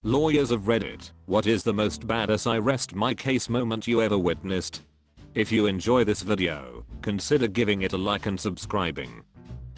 Lawyers of Reddit, what is the most badass I rest my case moment you ever witnessed? If you enjoy this video, consider giving it a like and subscribing.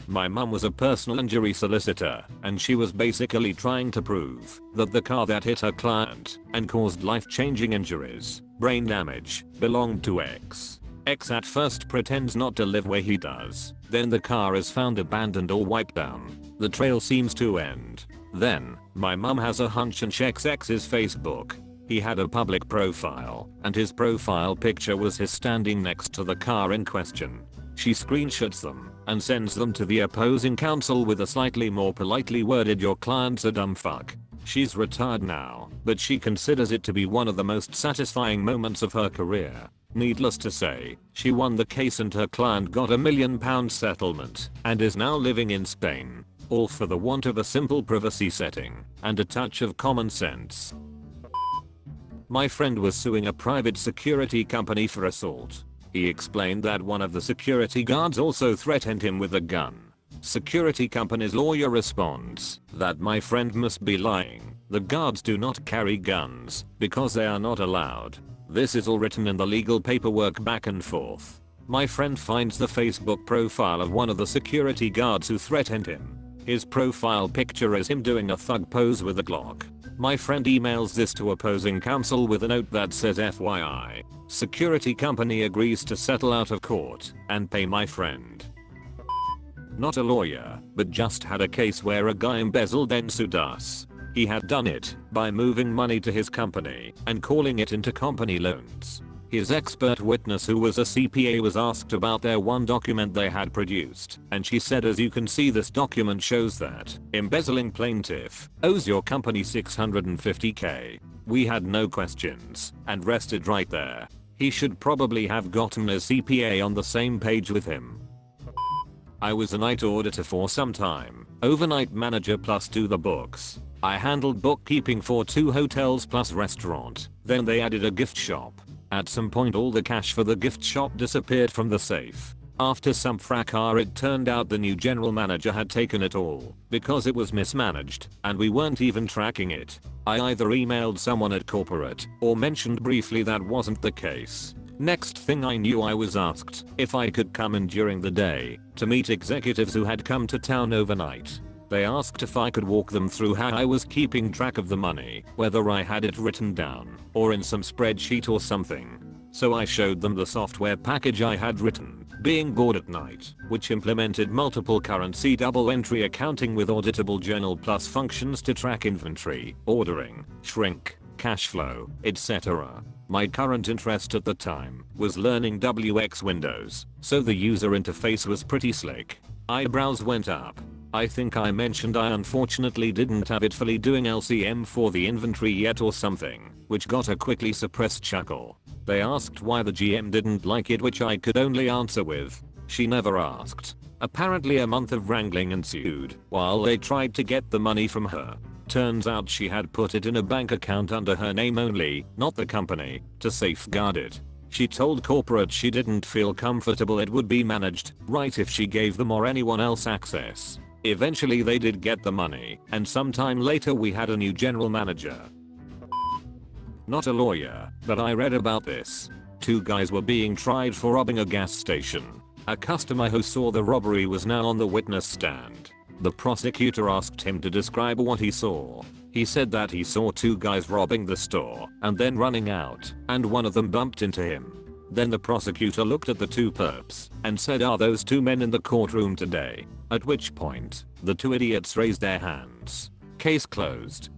My mum was a personal injury solicitor, and she was basically trying to prove that the car that hit her client and caused life-changing injuries, brain damage, belonged to X. X at first pretends not to live where he does. Then the car is found abandoned or wiped down. The trail seems to end. Then, my mum has a hunch and checks X's Facebook. He had a public profile, and his profile picture was his standing next to the car in question. She screenshots them and sends them to the opposing counsel with a slightly more politely worded "your client's a dumb fuck." She's retired now, but she considers it to be one of the most satisfying moments of her career. Needless to say, she won the case and her client got a £1 million settlement and is now living in Spain. All for the want of a simple privacy setting and a touch of common sense. My friend was suing a private security company for assault. He explained that one of the security guards also threatened him with a gun. Security company's lawyer responds that my friend must be lying. The guards do not carry guns because they are not allowed. This is all written in the legal paperwork back and forth. My friend finds the Facebook profile of one of the security guards who threatened him. His profile picture is him doing a thug pose with a Glock. My friend emails this to opposing counsel with a note that says FYI. Security company agrees to settle out of court and pay my friend. Not a lawyer, but just had a case where a guy embezzled and sued us. He had done it by moving money to his company and calling it into company loans. His expert witness, who was a CPA, was asked about their one document they had produced, and she said, "As you can see, this document shows that embezzling plaintiff owes your company $650K. We had no questions and rested right there. He should probably have gotten a CPA on the same page with him." I was a night auditor for some time, overnight manager plus do the books. I handled bookkeeping for 2 hotels plus restaurant. Then they added a gift shop. At some point all the cash for the gift shop disappeared from the safe. After some fracas, it turned out the new general manager had taken it all because it was mismanaged and we weren't even tracking it. I either emailed someone at corporate or mentioned briefly that wasn't the case. Next thing I knew, I was asked if I could come in during the day to meet executives who had come to town overnight. They asked if I could walk them through how I was keeping track of the money, whether I had it written down or in some spreadsheet or something. So I showed them the software package I had written, Being Bored at Night, which implemented multiple currency double entry accounting with auditable journal plus functions to track inventory, ordering, shrink, cash flow, etc. My current interest at the time was learning WX Windows, so the user interface was pretty slick. Eyebrows went up. I think I mentioned I unfortunately didn't have it fully doing LCM for the inventory yet or something, which got a quickly suppressed chuckle. They asked why the GM didn't like it, which I could only answer with, "She never asked." Apparently a month of wrangling ensued while they tried to get the money from her. Turns out she had put it in a bank account under her name only, not the company, to safeguard it. She told corporate she didn't feel comfortable it would be managed right if she gave them or anyone else access. Eventually they did get the money, and sometime later we had a new general manager. Not a lawyer, but I read about this. 2 guys were being tried for robbing a gas station. A customer who saw the robbery was now on the witness stand. The prosecutor asked him to describe what he saw. He said that he saw 2 guys robbing the store and then running out, and one of them bumped into him. Then the prosecutor looked at the 2 perps and said, "Are those 2 men in the courtroom today?" At which point, the 2 idiots raised their hands. Case closed.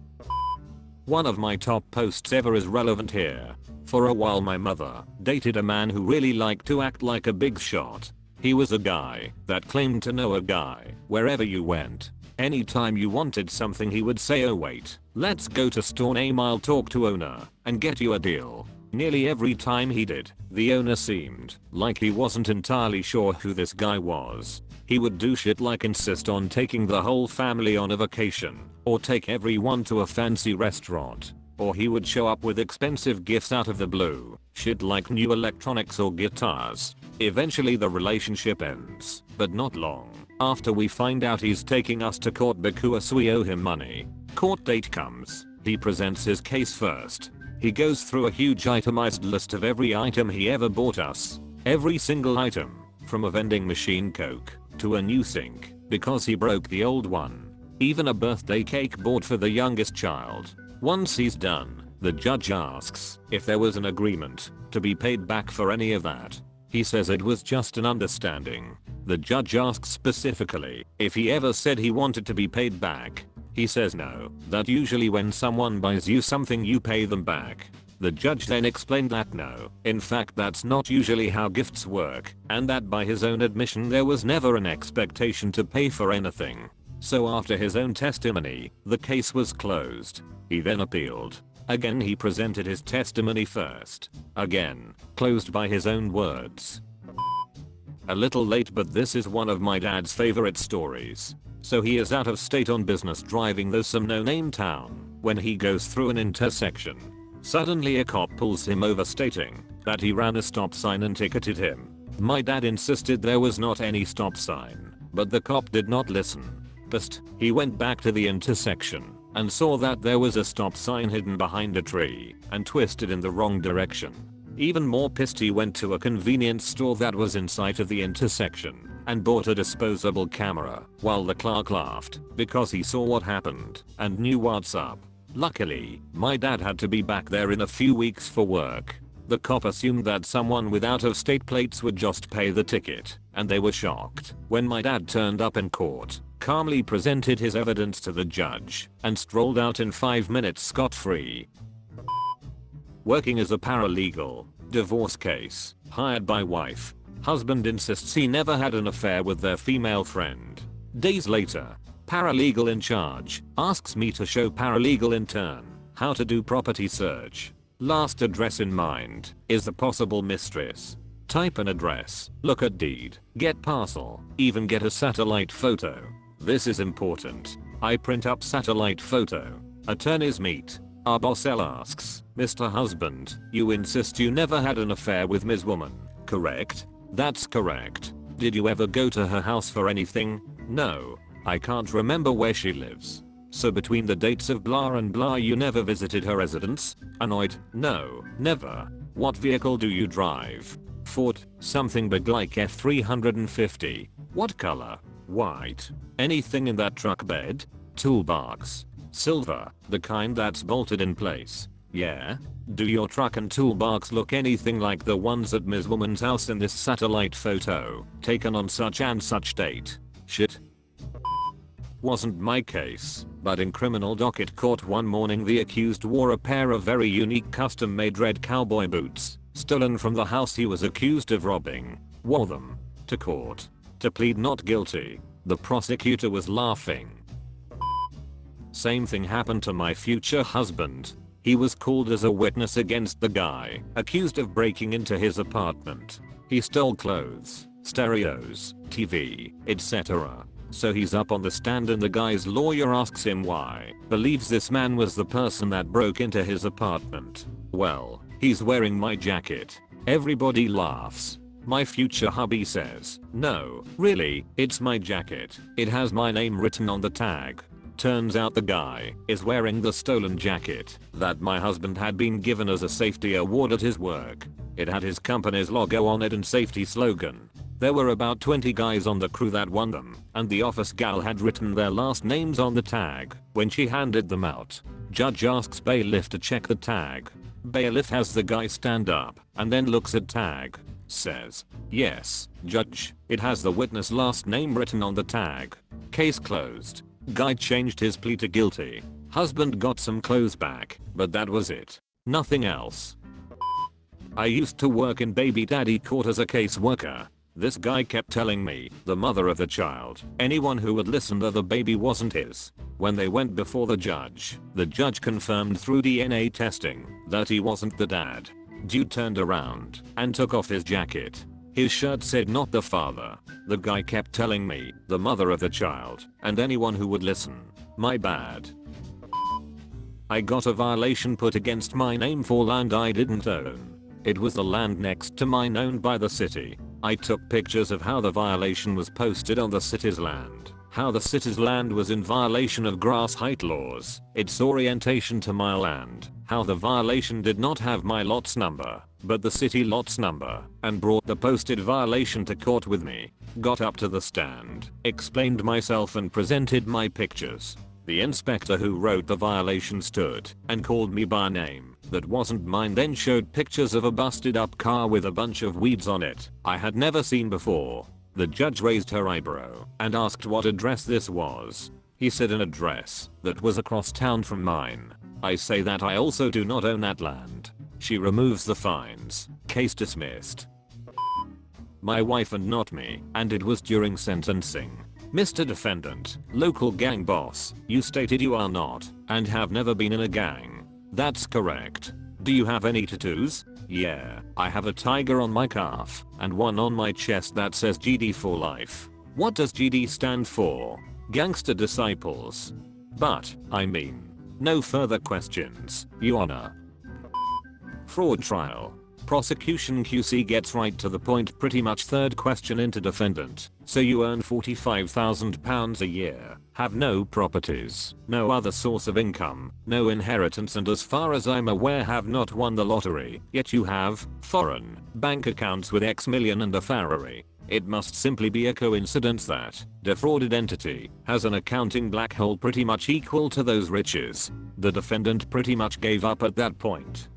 One of my top posts ever is relevant here. For a while my mother dated a man who really liked to act like a big shot. He was a guy that claimed to know a guy wherever you went. Anytime you wanted something he would say, "Oh wait, let's go to store name, I'll talk to owner and get you a deal." Nearly every time he did, the owner seemed like he wasn't entirely sure who this guy was. He would do shit like insist on taking the whole family on a vacation, or take everyone to a fancy restaurant, or he would show up with expensive gifts out of the blue, shit like new electronics or guitars. Eventually the relationship ends, but not long after we find out he's taking us to court because we owe him money. Court date comes. He presents his case first. He goes through a huge itemized list of every item he ever bought us. Every single item, from a vending machine Coke to a new sink because he broke the old one. Even a birthday cake bought for the youngest child. Once he's done, the judge asks if there was an agreement to be paid back for any of that. He says it was just an understanding. The judge asks specifically if he ever said he wanted to be paid back. He says no, that usually when someone buys you something you pay them back. The judge then explained that no, in fact that's not usually how gifts work, and that by his own admission there was never an expectation to pay for anything. So after his own testimony, the case was closed. He then appealed. Again he presented his testimony first. Again, closed by his own words. A little late, but this is one of my dad's favorite stories. So he is out of state on business driving through some no-name town when he goes through an intersection. Suddenly a cop pulls him over stating that he ran a stop sign and ticketed him. My dad insisted there was not any stop sign, but the cop did not listen. Pissed, he went back to the intersection and saw that there was a stop sign hidden behind a tree and twisted in the wrong direction. Even more pissed, he went to a convenience store that was in sight of the intersection and bought a disposable camera while the clerk laughed because he saw what happened and knew what's up. Luckily, my dad had to be back there in a few weeks for work. The cop assumed that someone with out-of-state plates would just pay the ticket, and they were shocked when my dad turned up in court, calmly presented his evidence to the judge, and strolled out in 5 minutes scot-free. Working as a paralegal, divorce case, hired by wife. Husband insists he never had an affair with their female friend. Days later, paralegal in charge asks me to show paralegal intern how to do property search. Last address in mind is the possible mistress. Type an address, look at deed, get parcel, even get a satellite photo. This is important. I print up satellite photo. Attorneys meet. Our boss L asks, Mr. Husband, you insist you never had an affair with Ms. Woman, correct? That's correct. Did you ever go to her house for anything? No. I can't remember where she lives. So between the dates of blah and blah you never visited her residence? Annoyed, no, never. What vehicle do you drive? Ford, something big like F350. What color? White. Anything in that truck bed? Toolbox. Silver, the kind that's bolted in place. Yeah? Do your truck and toolbox look anything like the ones at Ms. Woman's house in this satellite photo, taken on such and such date? Shit. Wasn't my case, but in criminal docket court one morning the accused wore a pair of very unique custom-made red cowboy boots, stolen from the house he was accused of robbing. Wore them to court to plead not guilty. The prosecutor was laughing. Same thing happened to my future husband. He was called as a witness against the guy accused of breaking into his apartment. He stole clothes, stereos, TV, etc. So he's up on the stand and the guy's lawyer asks him why believes this man was the person that broke into his apartment. Well, he's wearing my jacket. Everybody laughs. My future hubby says, no, really, it's my jacket. It has my name written on the tag. Turns out the guy is wearing the stolen jacket that my husband had been given as a safety award at his work. It had his company's logo on it and safety slogan. There were about 20 guys on the crew that won them, and the office gal had written their last names on the tag when she handed them out. Judge asks bailiff to check the tag. Bailiff has the guy stand up and then looks at tag. Says, yes, judge, it has the witness last name written on the tag. Case closed. Guy changed his plea to guilty. Husband got some clothes back, but that was it. Nothing else. I used to work in baby daddy court as a case worker. This guy kept telling me, the mother of the child, anyone who would listen that the baby wasn't his. When they went before the judge confirmed through DNA testing that he wasn't the dad. Dude turned around and took off his jacket. His shirt said not the father. The guy kept telling me, the mother of the child, and anyone who would listen. My bad. I got a violation put against my name for land I didn't own. It was the land next to mine owned by the city. I took pictures of how the violation was posted on the city's land. how the city's land was in violation of grass height laws, its orientation to my land, how the violation did not have my lot's number, but the city lot's number, and brought the posted violation to court with me. Got up to the stand, explained myself and presented my pictures. The inspector who wrote the violation stood and called me by name that wasn't mine, then showed pictures of a busted up car with a bunch of weeds on it I had never seen before. The judge raised her eyebrow and asked what address this was. He said an address that was across town from mine. I say that I also do not own that land. She removes the fines. Case dismissed. My wife and not me, and it was during sentencing. Mr. Defendant, local gang boss, you stated you are not and have never been in a gang. That's correct. Do you have any tattoos? Yeah, I have a tiger on my calf and one on my chest that says GD for life. What does GD stand for? Gangster Disciples. But, I mean, no further questions, Your Honor. Fraud trial. Prosecution QC gets right to the point pretty much. Third question into defendant. So you earn £45,000 a year, have no properties, no other source of income, no inheritance, and as far as I'm aware have not won the lottery, yet you have foreign bank accounts with X million and a Ferrari. It must simply be a coincidence that defrauded entity has an accounting black hole pretty much equal to those riches. The defendant pretty much gave up at that point.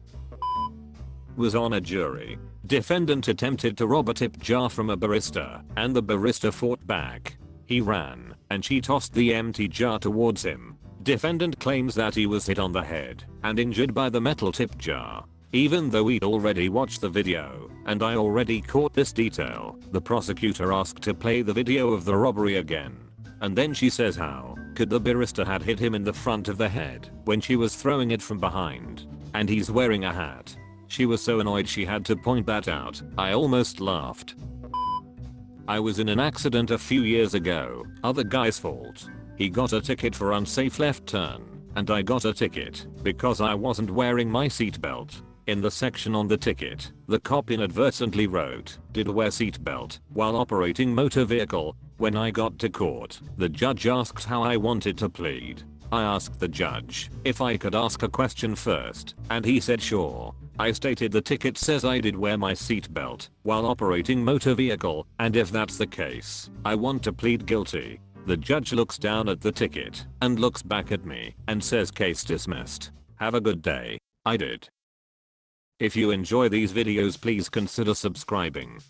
Was on a jury. Defendant attempted to rob a tip jar from a barista, and the barista fought back. He ran, and she tossed the empty jar towards him. Defendant claims that he was hit on the head and injured by the metal tip jar. Even though we'd already watched the video, and I already caught this detail, the prosecutor asked to play the video of the robbery again. And then she says how could the barista had hit him in the front of the head when she was throwing it from behind, and he's wearing a hat. She was so annoyed she had to point that out. I almost laughed. I was in an accident a few years ago, other guy's fault. He got a ticket for unsafe left turn, and I got a ticket because I wasn't wearing my seatbelt. In the section on the ticket, the cop inadvertently wrote, "Did wear seatbelt while operating motor vehicle." When I got to court, the judge asked how I wanted to plead. I asked the judge if I could ask a question first, and he said sure. I stated the ticket says I did wear my seatbelt while operating motor vehicle, and if that's the case, I want to plead guilty. The judge looks down at the ticket and looks back at me and says case dismissed. Have a good day. I did. If you enjoy these videos, please consider subscribing.